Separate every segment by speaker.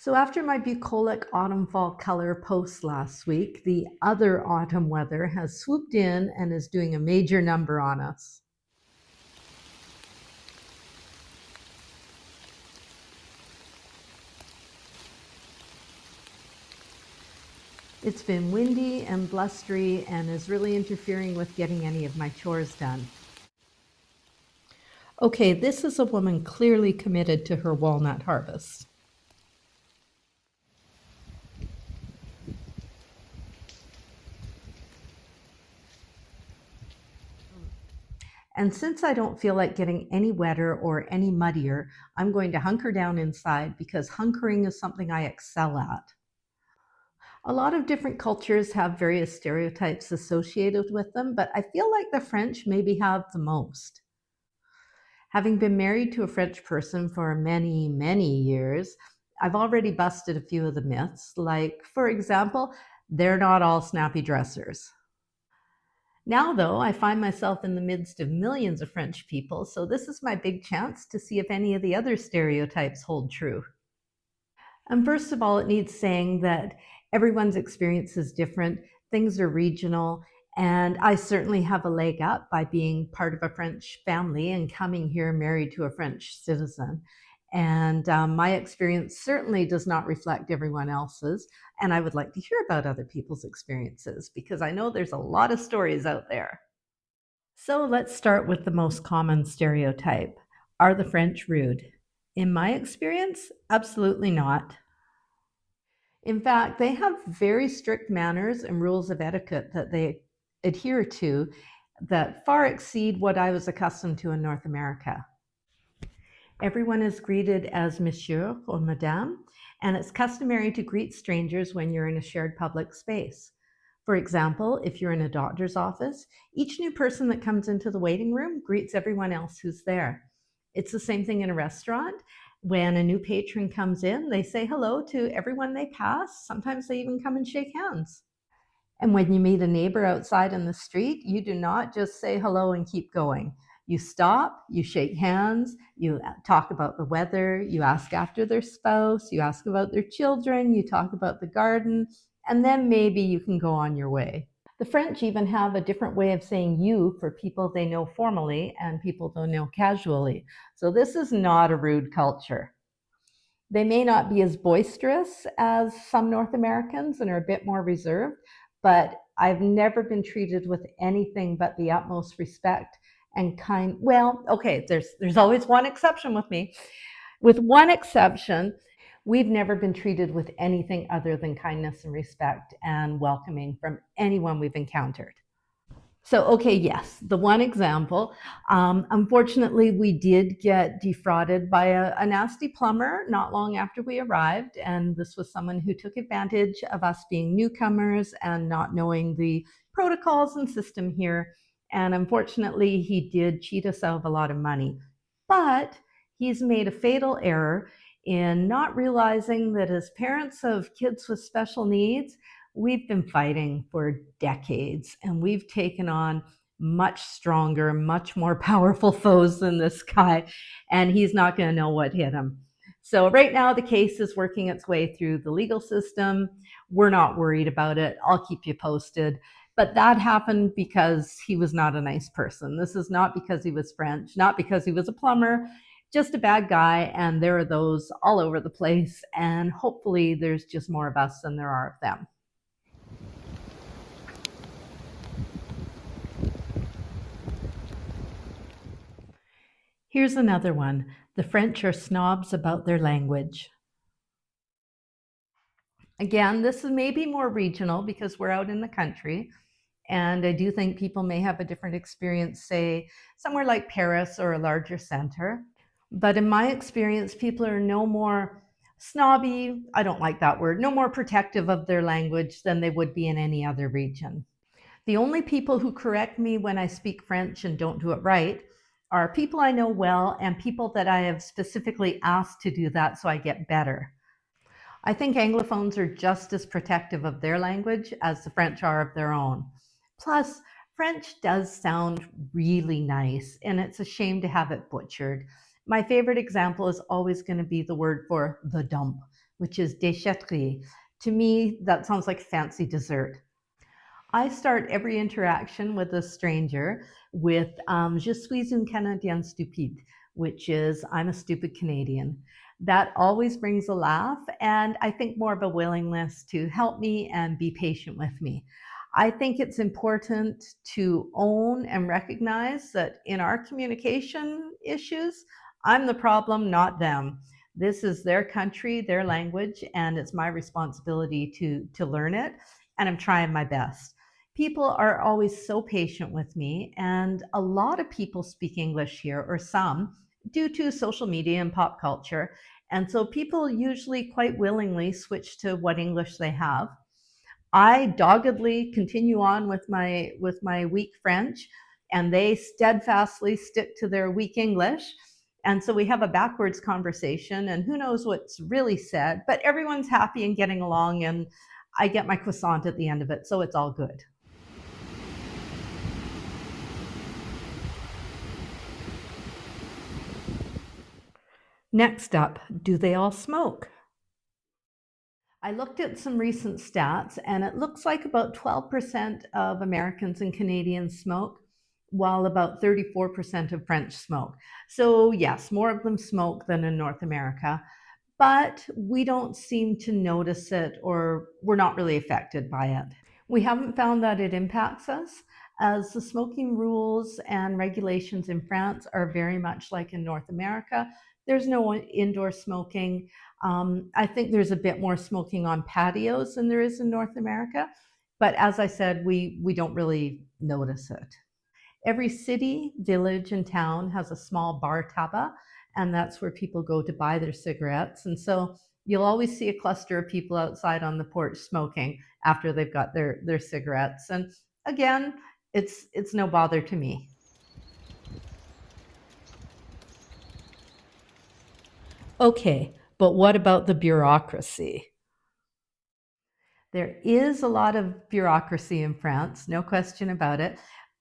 Speaker 1: So after my bucolic autumn-fall color post last week, the other autumn weather has swooped in and is doing a major number on us. It's been windy and blustery and is really interfering with getting any of my chores done. Okay, this is a woman clearly committed to her walnut harvest. And since I don't feel like getting any wetter or any muddier, I'm going to hunker down inside because hunkering is something I excel at. A lot of different cultures have various stereotypes associated with them, but I feel like the French maybe have the most. Having been married to a French person for many, many years, I've already busted a few of the myths, like, for example, they're not all snappy dressers. Now, though, I find myself in the midst of millions of French people, so this is my big chance to see if any of the other stereotypes hold true. And first of all, it needs saying that everyone's experience is different, things are regional, and I certainly have a leg up by being part of a French family and coming here married to a French citizen. And my experience certainly does not reflect everyone else's. And I would like to hear about other people's experiences because I know there's a lot of stories out there. So let's start with the most common stereotype. Are the French rude? In my experience, absolutely not. In fact, they have very strict manners and rules of etiquette that they adhere to that far exceed what I was accustomed to in North America. Everyone is greeted as monsieur or madame, and it's customary to greet strangers when you're in a shared public space. For example, if you're in a doctor's office, each new person that comes into the waiting room greets everyone else who's there. It's the same thing in a restaurant. When a new patron comes in, they say hello to everyone they pass. Sometimes they even come and shake hands. And when you meet a neighbor outside in the street, you do not just say hello and keep going. You stop, you shake hands, you talk about the weather, you ask after their spouse, you ask about their children, you talk about the garden, and then maybe you can go on your way. The French even have a different way of saying you for people they know formally and people they know casually. So this is not a rude culture. They may not be as boisterous as some North Americans and are a bit more reserved, but I've never been treated with anything but the utmost respect and kind. Well, okay, there's always one exception with me. With one exception, we've never been treated with anything other than kindness and respect and welcoming from anyone we've encountered. So, okay, yes, the one example. Unfortunately, we did get defrauded by a nasty plumber not long after we arrived. And this was someone who took advantage of us being newcomers and not knowing the protocols and system here. And unfortunately, he did cheat us out of a lot of money. But he's made a fatal error in not realizing that as parents of kids with special needs, we've been fighting for decades and we've taken on much stronger, much more powerful foes than this guy, and he's not going to know what hit him. So right now the case is working its way through the legal system. We're not worried about it. I'll keep you posted. But that happened because he was not a nice person. This is not because he was French, not because he was a plumber, just a bad guy. And there are those all over the place. And hopefully there's just more of us than there are of them. Here's another one. The French are snobs about their language. Again, this is maybe more regional because we're out in the country. And I do think people may have a different experience, say, somewhere like Paris or a larger center. But in my experience, people are no more snobby, I don't like that word, no more protective of their language than they would be in any other region. The only people who correct me when I speak French and don't do it right are people I know well and people that I have specifically asked to do that so I get better. I think Anglophones are just as protective of their language as the French are of their own. Plus, French does sound really nice, and it's a shame to have it butchered. My favorite example is always going to be the word for the dump. which is déchetterie. To me, that sounds like fancy dessert. I start every interaction with a stranger with Je suis une Canadienne stupide, which is I'm a stupid Canadian. That always brings a laugh, and I think more of a willingness to help me and be patient with me. I think it's important to own and recognize that in our communication issues, I'm the problem, not them. This is their country, their language, and it's my responsibility to learn it, and I'm trying my best. People are always so patient with me, and a lot of people speak English here, or some, due to social media and pop culture. And so people usually quite willingly switch to what English they have. I doggedly continue on with my weak French, and they steadfastly stick to their weak English. And so we have a backwards conversation, and who knows what's really said, but everyone's happy and getting along, and I get my croissant at the end of it, so it's all good. Next up, do they all smoke? I looked at some recent stats, and it looks like about 12% of Americans and Canadians smoke, while about 34% of French smoke. So, yes, more of them smoke than in North America, but we don't seem to notice it, or we're not really affected by it. We haven't found that it impacts us, as the smoking rules and regulations in France are very much like in North America. There's no indoor smoking. I think there's a bit more smoking on patios than there is in North America. But as I said, we don't really notice it. Every city, village, and town has a small bar tabac, and that's where people go to buy their cigarettes. And so you'll always see a cluster of people outside on the porch smoking after they've got their cigarettes. And again, it's no bother to me. Okay, but what about the bureaucracy? There is a lot of bureaucracy in France, no question about it.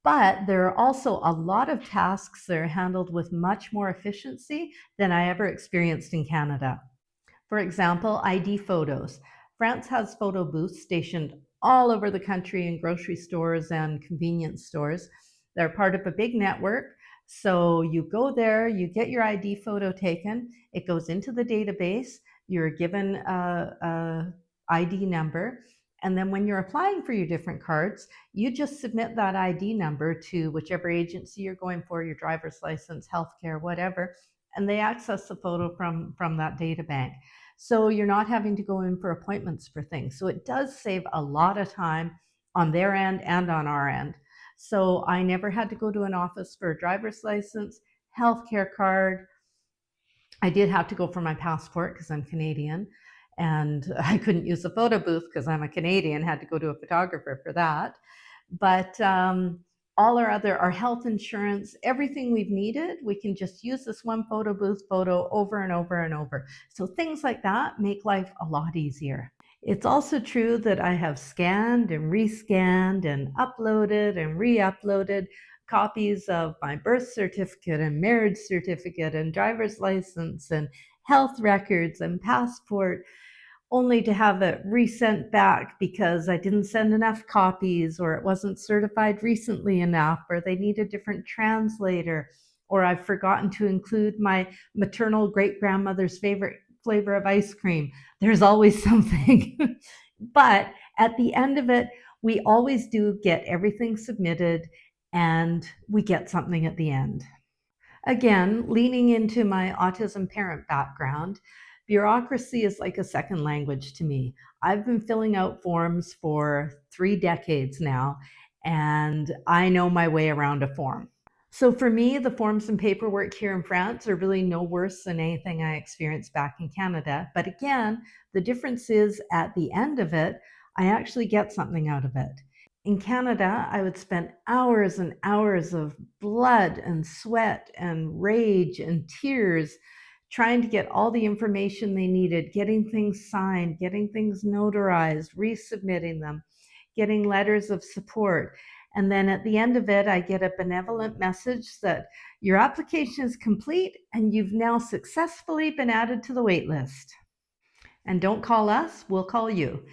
Speaker 1: But there are also a lot of tasks that are handled with much more efficiency than I ever experienced in Canada. For example, ID photos. France has photo booths stationed all over the country in grocery stores and convenience stores. They're part of a big network. So you go there, you get your ID photo taken, it goes into the database, you're given a ID number, and then when you're applying for your different cards, you just submit that ID number to whichever agency you're going for, your driver's license, healthcare, whatever, and they access the photo from that data bank. So you're not having to go in for appointments for things. So it does save a lot of time on their end and on our end. So I never had to go to an office for a driver's license, healthcare card. I did have to go for my passport because I'm Canadian, and I couldn't use the photo booth because I'm a Canadian, had to go to a photographer for that. But all our health insurance, everything we've needed, we can just use this one photo booth photo over and over and over. So things like that make life a lot easier. It's also true that I have scanned and rescanned and uploaded and re-uploaded copies of my birth certificate and marriage certificate and driver's license and health records and passport, only to have it resent back because I didn't send enough copies, or it wasn't certified recently enough, or they need a different translator, or I've forgotten to include my maternal great grandmother's favorite flavor of ice cream. There's always something. But at the end of it, we always do get everything submitted, and we get something at the end. Again, leaning into my autism parent background, bureaucracy is like a second language to me. I've been filling out forms for 3 decades now, and I know my way around a form. So for me, the forms and paperwork here in France are really no worse than anything I experienced back in Canada. But again, the difference is at the end of it, I actually get something out of it. In Canada, I would spend hours and hours of blood and sweat and rage and tears trying to get all the information they needed, getting things signed, getting things notarized, resubmitting them, getting letters of support. And then at the end of it, I get a benevolent message that your application is complete and you've now successfully been added to the wait list. And don't call us, we'll call you.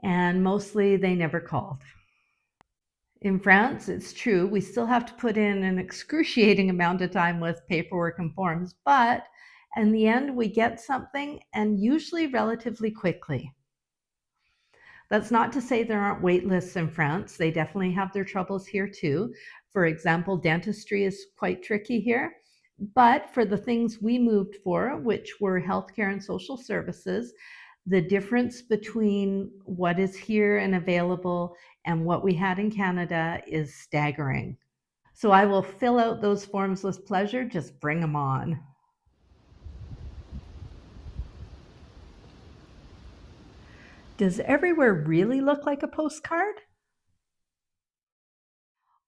Speaker 1: And mostly they never called. In France, it's true, we still have to put in an excruciating amount of time with paperwork and forms, but in the end, we get something, and usually relatively quickly. That's not to say there aren't wait lists in France. They definitely have their troubles here too. For example, dentistry is quite tricky here. But for the things we moved for, which were healthcare and social services, the difference between what is here and available and what we had in Canada is staggering. So I will fill out those forms with pleasure. Just bring them on. Does everywhere really look like a postcard?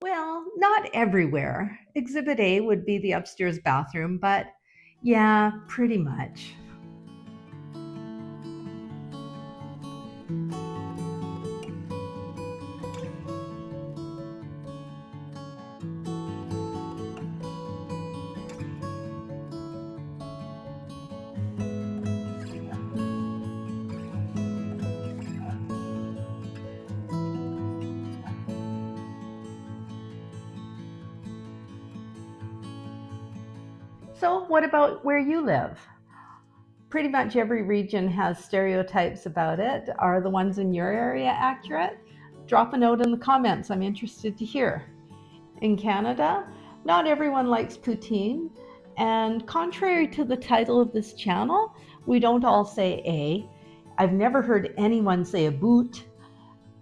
Speaker 1: Well, not everywhere. Exhibit A would be the upstairs bathroom, but yeah, pretty much. So, what about where you live? Pretty much every region has stereotypes about it. Are the ones in your area accurate? Drop a note in the comments. I'm interested to hear. In Canada, not everyone likes poutine. And contrary to the title of this channel, we don't all say a. I've never heard anyone say a boot,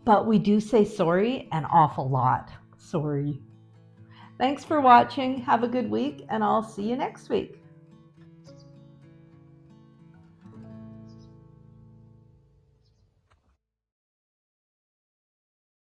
Speaker 1: but we do say sorry an awful lot. Sorry. Thanks for watching. Have a good week, and I'll see you next week.